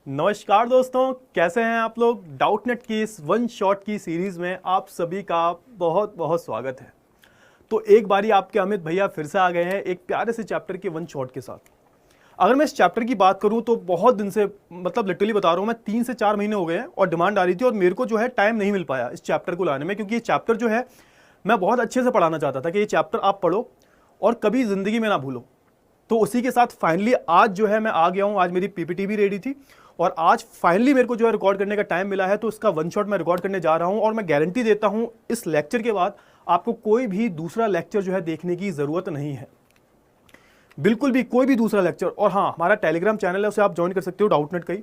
नमस्कार दोस्तों, कैसे हैं आप लोग। डाउटनेट की इस वन शॉट की सीरीज में आप सभी का बहुत बहुत स्वागत है। तो एक बारी आपके अमित भैया फिर से आ गए हैं एक प्यारे से चैप्टर के वन शॉट के साथ। अगर मैं इस चैप्टर की बात करूं तो बहुत दिन से, मतलब लिटरली बता रहा हूं मैं, 3 से 4 महीने हो गए हैं और डिमांड आ रही थी और मेरे को जो है टाइम नहीं मिल पाया इस चैप्टर को लाने में, क्योंकि ये चैप्टर जो है मैं बहुत अच्छे से पढ़ाना चाहता था कि ये चैप्टर आप पढ़ो और कभी जिंदगी में ना भूलो। तो उसी के साथ फाइनली आज जो है मैं आ गया हूं। आज मेरी पीपीटी भी रेडी थी और आज फाइनली मेरे को जो है रिकॉर्ड करने का टाइम मिला है, तो इसका वन शॉट मैं रिकॉर्ड करने जा रहा हूं। और मैं गारंटी देता हूं इस लेक्चर के बाद आपको कोई भी दूसरा लेक्चर जो है देखने की जरूरत नहीं है, बिल्कुल भी कोई भी दूसरा लेक्चर। और हाँ, हमारा टेलीग्राम चैनल है, उसे आप ज्वाइन कर सकते हो, डाउटनेट का ही।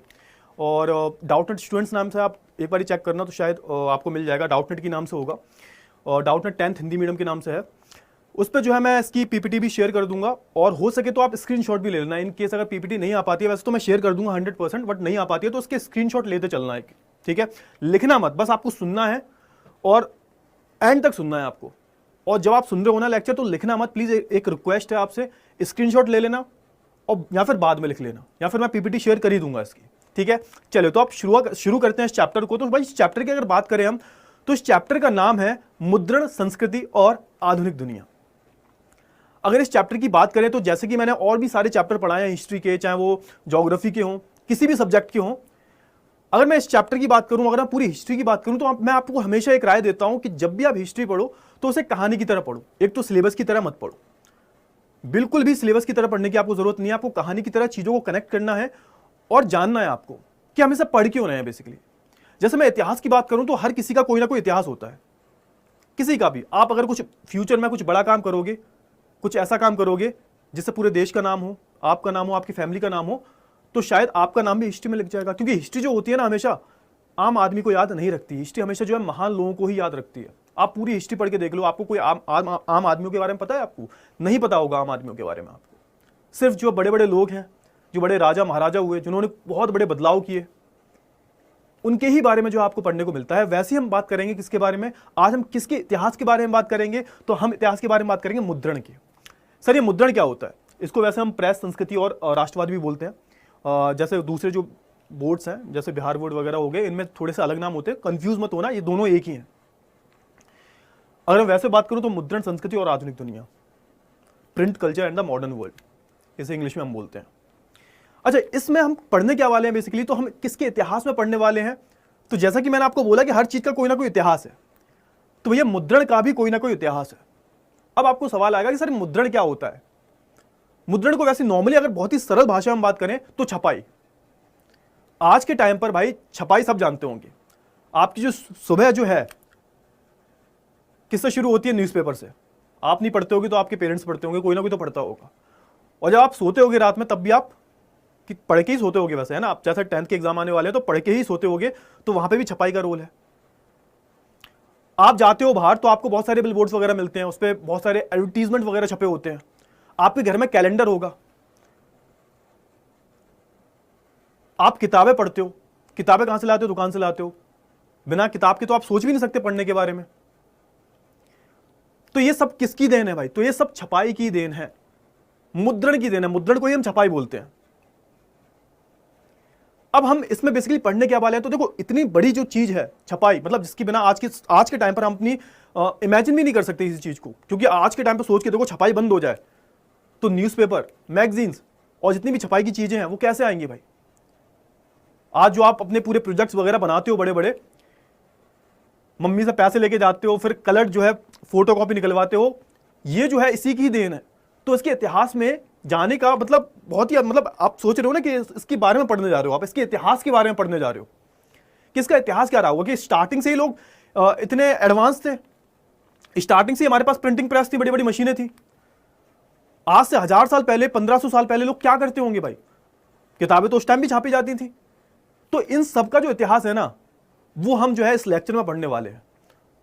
और डाउटनेट स्टूडेंट्स नाम से आप एक बार चेक करना तो शायद आपको मिल जाएगा। डाउटनेट के नाम से होगा और डाउटनेट 10th हिंदी मीडियम के नाम से है। उस पर जो है मैं इसकी पीपीटी भी शेयर कर दूंगा और हो सके तो आप स्क्रीनशॉट भी ले लेना इन केस अगर पीपीटी नहीं आ पाती है। वैसे तो मैं शेयर कर दूंगा 100%, बट नहीं आ पाती है तो उसके स्क्रीनशॉट लेते चलना है, ठीक है। लिखना मत, बस आपको सुनना है और एंड तक सुनना है आपको। और जब आप सुन रहे हो ना लेक्चर तो लिखना मत प्लीज, एक रिक्वेस्ट है आपसे, स्क्रीनशॉट ले लेना और या फिर बाद में लिख लेना, या फिर मैं पीपीटी शेयर कर ही दूंगा इसकी, ठीक है। चलो तो आप शुरू करते हैं इस चैप्टर को। तो भाई इस चैप्टर की अगर बात करें हम, तो इस चैप्टर का नाम है मुद्रण, संस्कृति और आधुनिक दुनिया। अगर इस चैप्टर की बात करें तो जैसे कि मैंने और भी सारे चैप्टर पढ़ाए हैं हिस्ट्री के, चाहे वो ज्योग्राफी के हों, किसी भी सब्जेक्ट के हों, अगर मैं इस चैप्टर की बात करूं, अगर मैं पूरी हिस्ट्री की बात करूं, तो मैं आपको हमेशा एक राय देता हूं कि जब भी आप हिस्ट्री पढ़ो तो उसे कहानी की तरह पढ़ो। एक तो सिलेबस की तरह मत पढ़ो, बिल्कुल भी सिलेबस की तरह पढ़ने की आपको जरूरत नहीं है। आपको कहानी की तरह चीजों को कनेक्ट करना है और जानना है आपको कि हम इसे पढ़ क्यों रहे हैं बेसिकली। जैसे मैं इतिहास की बात करूं तो हर किसी का कोई ना कोई इतिहास होता है, किसी का भी। आप अगर कुछ फ्यूचर में कुछ बड़ा काम करोगे, कुछ ऐसा काम करोगे जिससे पूरे देश का नाम हो, आपका नाम हो, आपकी फैमिली का नाम हो, तो शायद आपका नाम भी हिस्ट्री में लिख जाएगा। क्योंकि हिस्ट्री जो होती है ना, हमेशा आम आदमी को याद नहीं रखती। हिस्ट्री हमेशा जो है महान लोगों को ही याद रखती है। आप पूरी हिस्ट्री पढ़ के देख लो, आपको कोई आम आदमियों के बारे में पता है? आपको नहीं पता होगा आम आदमियों के बारे में। आपको सिर्फ जो बड़े बड़े लोग हैं, जो बड़े राजा महाराजा हुए, जिन्होंने बहुत बड़े बदलाव किए, उनके ही बारे में जो आपको पढ़ने को मिलता है। वैसे ही हम बात करेंगे किसके बारे में, आज हम किसके इतिहास के बारे में बात करेंगे, तो हम इतिहास के बारे में बात करेंगे मुद्रण की। सर ये मुद्रण क्या होता है? इसको वैसे हम प्रेस, संस्कृति और राष्ट्रवाद भी बोलते हैं। जैसे दूसरे जो बोर्ड्स हैं, जैसे बिहार बोर्ड वगैरह हो गए, इनमें थोड़े से अलग नाम होते हैं, कंफ्यूज मत होना, ये दोनों एक ही हैं। अगर मैं वैसे बात करूं तो मुद्रण, संस्कृति और आधुनिक दुनिया, print culture and the modern world, इसे इंग्लिश में हम बोलते हैं। अच्छा, इसमें हम पढ़ने क्या वाले हैं बेसिकली, तो हम किसके इतिहास में पढ़ने वाले हैं? तो जैसा कि मैंने आपको बोला कि हर चीज का कोई ना कोई इतिहास है, तो भैया मुद्रण का भी कोई ना कोई इतिहास है। अब आपको सवाल आएगा कि सर मुद्रण क्या होता है? मुद्रण को वैसे नॉर्मली अगर बहुत ही सरल भाषा में बात करें तो छपाई। आज के टाइम पर भाई छपाई सब जानते होंगे। आपकी जो सुबह जो है किससे शुरू होती है? न्यूज़पेपर से। आप नहीं पढ़ते होगे तो आपके पेरेंट्स पढ़ते होंगे, कोई ना कोई तो पढ़ता होगा। और जब आप सोते होगे रात में, तब भी आप पढ़ के ही सोते होगे वैसे, है ना। आप जैसे 10th के एग्जाम आने वाले हैं तो पढ़ के ही सोते होगे, तो वहां पे भी छपाई का रोल है। आप जाते हो बाहर तो आपको बहुत सारे बिलबोर्ड्स वगैरह मिलते हैं, उस पर बहुत सारे एडवर्टीजमेंट वगैरह छपे होते हैं। आपके घर में कैलेंडर होगा। आप किताबें पढ़ते हो, किताबें कहां से लाते हो? दुकान से लाते हो। बिना किताब के तो आप सोच भी नहीं सकते पढ़ने के बारे में। तो ये सब किसकी देन है भाई? तो ये सब छपाई की देन है, मुद्रण की देन है। मुद्रण को ही हम छपाई बोलते हैं। अब हम इसमें बेसिकली पढ़ने क्या वाले हैं, तो देखो इतनी बड़ी जो चीज है छपाई, मतलब जिसकी बिना आज के टाइम पर हम अपनी इमेजिन भी नहीं कर सकते इस चीज को। क्योंकि आज के टाइम पर सोच के देखो, छपाई बंद हो जाए तो न्यूज़पेपर, मैगजीन्स और जितनी भी छपाई की चीजें हैं वो कैसे आएंगी भाई? आज जो आप अपने पूरे प्रोजेक्ट्स वगैरह बनाते हो बड़े बड़े, मम्मी से पैसे लेके जाते हो, फिर कलर जो है फोटोकॉपी निकलवाते हो, ये जो है इसी की देन है। तो इसके इतिहास में जाने का मतलब बहुत ही, मतलब आप सोच रहे हो ना कि इसके बारे में पढ़ने जा रहे हो, आप इसके इतिहास के बारे में पढ़ने जा रहे हो कि इसका इतिहास क्या रहा होगा, कि स्टार्टिंग से ही लोग इतने एडवांस थे। स्टार्टिंग से हमारे पास प्रिंटिंग प्रेस थी, बड़ी बड़ी मशीनें थी। आज से 1000 साल पहले, 1500 साल पहले लोग क्या करते होंगे भाई? किताबें तो उस टाइम भी छापी जाती थी। तो इन सब का जो इतिहास है ना, वो हम जो है इस लेक्चर में पढ़ने वाले हैं।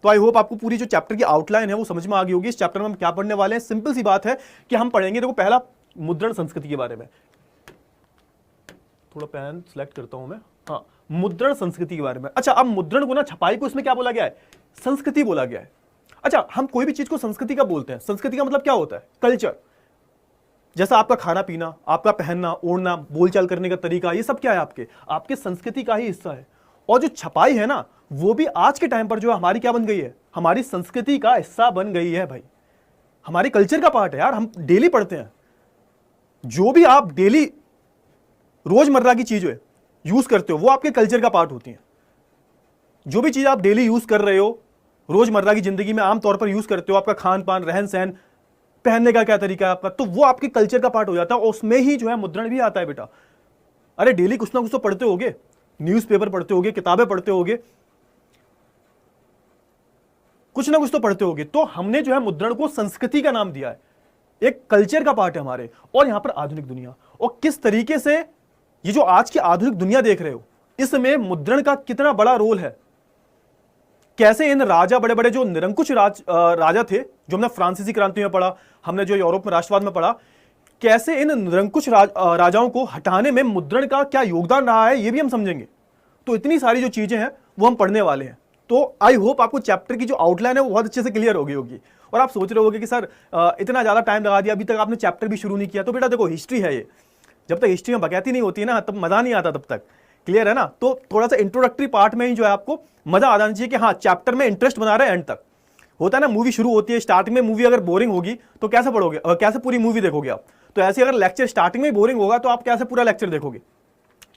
तो आई होप आपको पूरी जो चैप्टर की आउटलाइन है वो समझ में आ गई होगी। इस चैप्टर में हम क्या पढ़ने वाले हैं? सिंपल सी बात है कि हम पढ़ेंगे, देखो पहला मुद्रण संस्कृति के बारे में। थोड़ा पेन सिलेक्ट करता हूं मैं। हाँ, मुद्रण संस्कृति के बारे में। अच्छा, अब मुद्रण को ना, छपाई को इसमें क्या बोला गया है? संस्कृति बोला गया है। अच्छा, हम कोई भी चीज को संस्कृति का बोलते हैं। संस्कृति का मतलब क्या होता है? कल्चर। जैसा आपका खाना पीना, आपका पहनना ओढ़ना, बोलचाल करने का तरीका, ये सब क्या है, आपके संस्कृति का ही हिस्सा है। और जो छपाई है ना, वो भी आज के टाइम पर जो है हमारी क्या बन गई है, हमारी संस्कृति का हिस्सा बन गई है भाई, हमारे कल्चर का पार्ट है यार। हम डेली पढ़ते हैं, जो भी आप डेली रोजमर्रा की चीज है यूज करते हो वो आपके कल्चर का पार्ट होती है। जो भी चीज आप डेली यूज कर रहे हो, रोजमर्रा की जिंदगी में आमतौर पर यूज करते हो, आपका खान पान, रहन सहन, पहनने का क्या तरीका है आपका, तो वो आपके कल्चर का पार्ट हो जाता है। और उसमें ही जो है मुद्रण भी आता है बेटा। अरे डेली कुछ ना कुछ तो पढ़ते होगे, न्यूज़पेपर पढ़ते होगे, किताबें पढ़ते होगे, कुछ ना कुछ तो पढ़ते होगे। तो हमने जो है मुद्रण को संस्कृति का नाम दिया है, एक कल्चर का पार्ट है हमारे। और यहां पर आधुनिक दुनिया, और किस तरीके से ये जो आज की आधुनिक दुनिया देख रहे हो, इसमें मुद्रण का कितना बड़ा रोल है। कैसे इन राजा, बड़े बड़े जो निरंकुश राजा थे, जो हमने फ्रांसीसी क्रांति में पढ़ा, हमने जो यूरोप में राष्ट्रवाद में पढ़ा, कैसे इन निरंकुश राजाओं को हटाने में मुद्रण का क्या योगदान रहा है, ये भी हम समझेंगे। तो इतनी सारी जो चीजें हैं वो हम पढ़ने वाले हैं। तो आई होप आपको चैप्टर की जो आउटलाइन है वो बहुत अच्छे से क्लियर हो गई होगी। और आप सोच रहे होगे कि सर इतना ज्यादा टाइम लगा दिया, अभी तक आपने चैप्टर भी शुरू नहीं किया। तो बेटा देखो, हिस्ट्री है ये, जब तक हिस्ट्री में बकैती नहीं होती है ना, तब मजा नहीं आता तब तक। क्लियर है ना। तो थोड़ा सा इंट्रोडक्टरी पार्ट में ही जो है आपको मजा आ जाना चाहिए कि हाँ चैप्टर में इंटरेस्ट बना रहे एंड तक। होता है ना, मूवी शुरू होती है, स्टार्टिंग में मूवी अगर बोरिंग होगी तो कैसे पढ़ोगे, कैसे पूरी मूवी देखोगे आप। तो ऐसे अगर लेक्चर स्टार्टिंग में बोरिंग होगा तो आप कैसे पूरा लेक्चर देखोगे,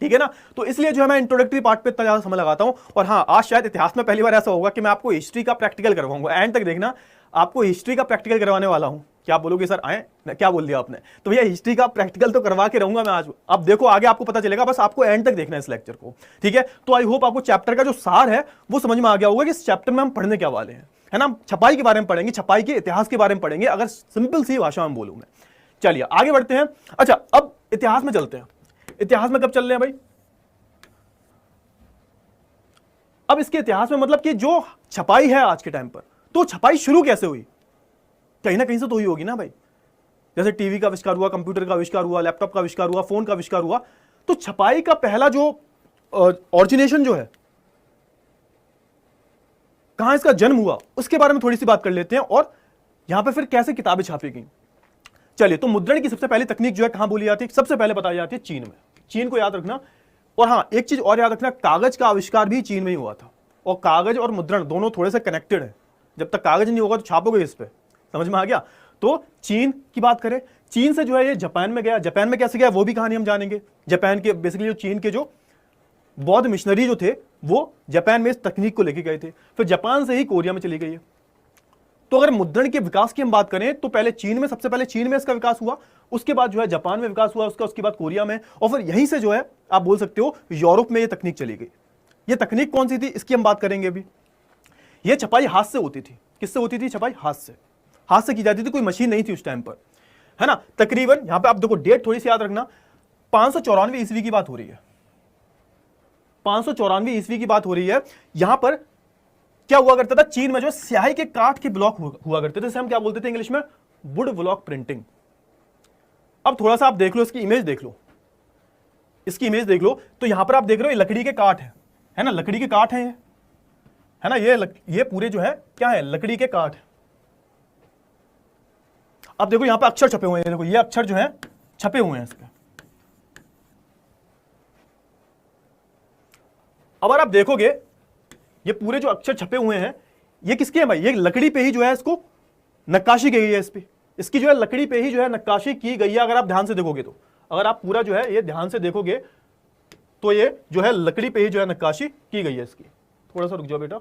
ठीक है ना। तो इसलिए जो है मैं इंट्रोडक्टरी पार्ट पे इतना ज्यादा समय लगाता हूं। और हाँ, आज शायद इतिहास में पहली बार ऐसा होगा कि मैं आपको हिस्ट्री का प्रैक्टिकल करवाऊंगा। एंड तक देखना, आपको हिस्ट्री का प्रैक्टिकल करवाने वाला हूं। क्या बोलोगे सर, आए क्या बोल दिया आपने, तो भैया हिस्ट्री का प्रैक्टिकल तो करवा के रहूंगा मैं आज। अब देखो आगे आपको पता चलेगा, बस आपको एंड तक देखना है इस लेक्चर को, ठीक है। तो आई होप आपको चैप्टर का जो सार है वो समझ में आ गया होगा कि इस चैप्टर में हम पढ़ने क्या वाले हैं, है ना। छपाई के बारे में पढ़ेंगे, छपाई के इतिहास के बारे में पढ़ेंगे, अगर सिंपल सी भाषा में बोलूं मैं। चलिए आगे बढ़ते हैं। अच्छा, अब इतिहास में चलते हैं। इतिहास में कब चल रहे हैं भाई, अब इसके इतिहास में मतलब कि जो छपाई है आज के टाइम पर, तो छपाई शुरू कैसे हुई, कहीं ना कहीं से तो हुई होगी ना भाई। जैसे टीवी का आविष्कार हुआ, कंप्यूटर का आविष्कार हुआ, लैपटॉप का आविष्कार हुआ, फोन का आविष्कार हुआ, तो छपाई का पहला जो ऑरिजिनेशन जो है, कहां इसका जन्म हुआ, उसके बारे में थोड़ी सी बात कर लेते हैं। और यहां पे फिर कैसे किताबें छापी गई। चलिए, तो मुद्रण की सबसे पहली तकनीक जो है कहां बोली जाती है, सबसे पहले बताई जाती है चीन में। चीन को याद रखना। और हाँ, एक चीज और याद रखना, कागज का आविष्कार भी चीन में ही हुआ था। और कागज और मुद्रण दोनों थोड़े से कनेक्टेड है। जब तक कागज नहीं होगा तो छापोगे इस पे, समझ में आ गया। तो चीन की बात करें, चीन से जो है ये जापान में गया। जापान में कैसे गया वो भी कहानी हम जानेंगे। जापान के बेसिकली जो चीन के जो बौद्ध मिशनरी जो थे वो जापान में इस तकनीक को लेके गए थे। फिर जापान से ही कोरिया में चली गई है। तो अगर मुद्रण के विकास की हम बात करें तो पहले चीन में, सबसे पहले चीन में इसका विकास हुआ, उसके बाद जो है जापान में विकास हुआ, उसके बाद कोरिया में, और फिर यहीं से जो है आप बोल सकते हो यूरोप में ये तकनीक चली गई। ये तकनीक कौन सी थी इसकी हम बात करेंगे अभी। ये छपाई हाथ से होती थी। किससे होती थी छपाई, हाथ से। हाथ से की जाती थी, कोई मशीन नहीं थी उस टाइम पर, है ना। तकरीबन यहां पे आप देखो डेट थोड़ी सी याद रखना, 594 ईस्वी की बात हो रही है। 594 ईस्वी की बात हो रही है। यहां पर क्या हुआ करता था, चीन में जो स्याही के काठ के ब्लॉक हुआ करते थे, हम क्या बोलते थे इंग्लिश में, वुड ब्लॉक प्रिंटिंग। अब थोड़ा सा आप देख लो, इसकी इमेज देख लो, इसकी इमेज देख लो। तो यहां पर आप देख रहे हो ये लकड़ी के काठ है ना, लकड़ी के काठ है ना। ये पूरे जो है क्या है, लकड़ी के काठ है। अब देखो यहां पे अक्षर छपे हुए हैं, देखो ये अक्षर जो है छपे हुए हैं इसके। अब अगर आप देखोगे ये पूरे जो अक्षर छपे हुए हैं ये किसके हैं भाई, ये लकड़ी पे ही जो है इसको नक्काशी की गई है। इस पे, इसकी जो है लकड़ी पे ही जो है नक्काशी की गई है। अगर आप ध्यान से देखोगे तो, अगर आप पूरा जो है ये ध्यान से देखोगे तो ये जो है लकड़ी पे ही जो है नक्काशी की गई है इसकी। थोड़ा सा रुक जाओ बेटा।